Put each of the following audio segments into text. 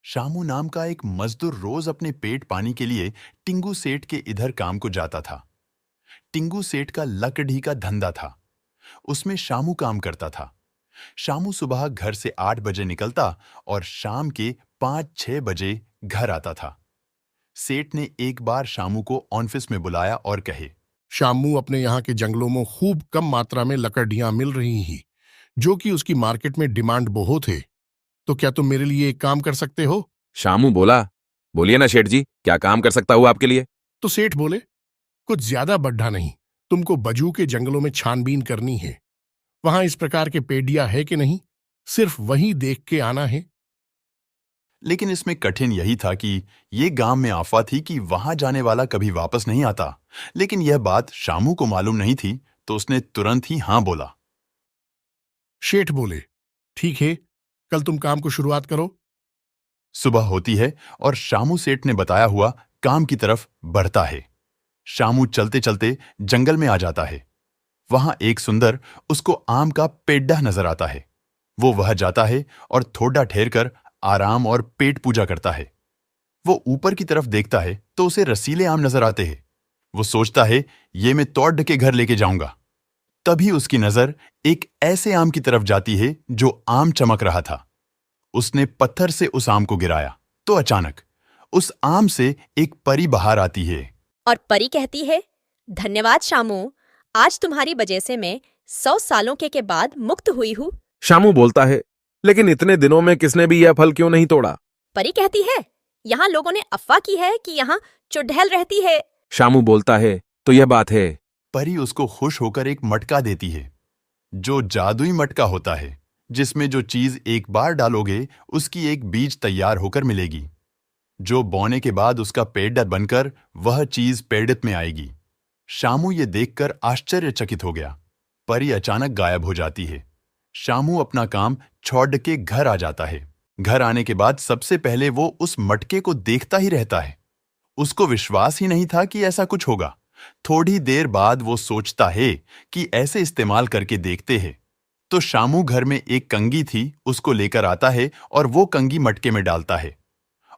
शामू नाम का एक मजदूर रोज अपने पेट पानी के लिए टिंगू सेठ के इधर काम को जाता था। टिंगू सेठ का लकड़ी का धंधा था। उसमें शामू काम करता था। शामू सुबह घर से 8 बजे निकलता और शाम के 5-6 बजे घर आता था। सेठ ने एक बार शामू को ऑफिस में बुलाया और कहे, शामू, अपने यहाँ के जंगलों में खूब कम मात्रा में लकड़ियां मिल रही हैं, जो कि उसकी मार्केट में डिमांड बहुत है। तो क्या तुम मेरे लिए एक काम कर सकते हो? शामू बोला, बोलिए ना सेठ जी, क्या काम कर सकता हूं आपके लिए? तो सेठ बोले, कुछ ज्यादा बड्ढा नहीं, तुमको बजू के जंगलों में छानबीन करनी है। वहां इस प्रकार के पेड़िया है कि नहीं, सिर्फ वहीं देख के आना है। लेकिन इसमें कठिन यही था कि ये गांव में आफा थी कि वहां जाने वाला कभी वापस नहीं आता। लेकिन यह बात शामू को मालूम नहीं थी, तो उसने तुरंत ही हां बोला। शेठ बोले, ठीक है, कल तुम काम को शुरुआत करो। सुबह होती है और शामू सेठ ने बताया हुआ काम की तरफ बढ़ता है। शामू चलते चलते जंगल में आ जाता है। वहां एक सुंदर उसको आम का पेड्डा नजर आता है। वो वह जाता है और थोड़ा ठहर कर आराम और पेट पूजा करता है। वो ऊपर की तरफ देखता है तो उसे रसीले आम नजर आते हैं। वो सोचता है, ये मैं तोड़ के घर लेके जाऊंगा। तभी उसकी नजर एक ऐसे आम की तरफ जाती है जो आम चमक रहा था। उसने पत्थर से उस आम को गिराया तो अचानक उस आम से एक परी बाहर आती है। और परी कहती है, धन्यवाद शामू, आज तुम्हारी वजह से मैं 100 सालों के बाद मुक्त हुई हूँ। शामू बोलता है, लेकिन इतने दिनों में किसने भी यह फल क्यों नहीं तोड़ा? परी कहती है, यहाँ लोगों ने अफवाह की है कि यहाँ चुड़ैल रहती है। शामू बोलता है, तो यह बात है। परी उसको खुश होकर एक मटका देती है, जो जादुई मटका होता है, जिसमें जो चीज एक बार डालोगे उसकी एक बीज तैयार होकर मिलेगी, जो बोने के बाद उसका पेड़ बनकर वह चीज पेड़ित में आएगी। शामू ये देखकर आश्चर्यचकित हो गया। परी अचानक गायब हो जाती है। शामू अपना काम छोड़ के घर आ जाता है। घर आने के बाद सबसे पहले वो उस मटके को देखता ही रहता है। उसको विश्वास ही नहीं था कि ऐसा कुछ होगा। थोड़ी देर बाद वो सोचता है कि ऐसे इस्तेमाल करके देखते हैं। तो शामू घर में एक कंघी थी, उसको लेकर आता है और वो कंघी मटके में डालता है।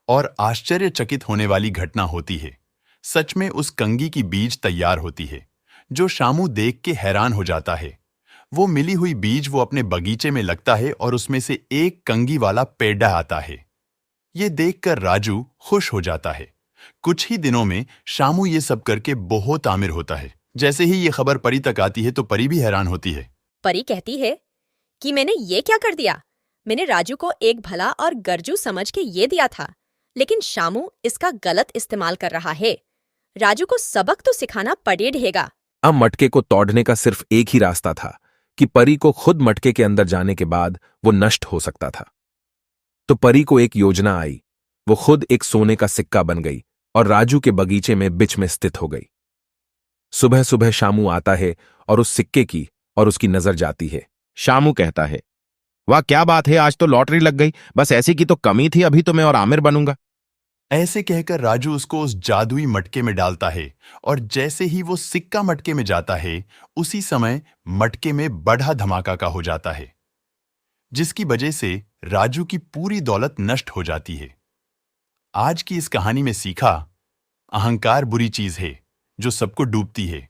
और आश्चर्यचकित होने वाली घटना होती है। सच में उस कंघी की बीज तैयार होती है, जो शामू देख के हैरान हो जाता है। वो मिली हुई बीज वो अपने बगीचे में लगता है और उसमें से एक कंघी वाला पेड़ा आता है। ये देखकर राजू खुश हो जाता है। कुछ ही दिनों में शामू ये सब करके बहुत आमिर होता है। जैसे ही ये खबर परी तक आती है तो परी भी हैरान होती है। परी कहती है कि मैंने ये क्या कर दिया। मैंने राजू को एक भला और गरजू समझ के ये दिया था, लेकिन शामू इसका गलत इस्तेमाल कर रहा है। राजू को सबक तो सिखाना पड़ेगा। अब मटके को तोड़ने का सिर्फ एक ही रास्ता था कि परी को खुद मटके के अंदर जाने के बाद वो नष्ट हो सकता था। तो परी को एक योजना आई। वो खुद एक सोने का सिक्का बन गई और राजू के बगीचे में बीच में स्थित हो गई। सुबह सुबह शामू आता है और उस सिक्के की और उसकी नजर जाती है। शामू कहता है, वाह क्या बात है, आज तो लॉटरी लग गई। बस ऐसी की तो कमी थी, अभी तो मैं और आमिर बनूंगा। ऐसे कहकर राजू उसको उस जादुई मटके में डालता है और जैसे ही वो सिक्का मटके में जाता है, उसी समय मटके में बड़ा धमाका का हो जाता है, जिसकी वजह से राजू की पूरी दौलत नष्ट हो जाती है। आज की इस कहानी में सीखा, अहंकार बुरी चीज है जो सबको डूबती है।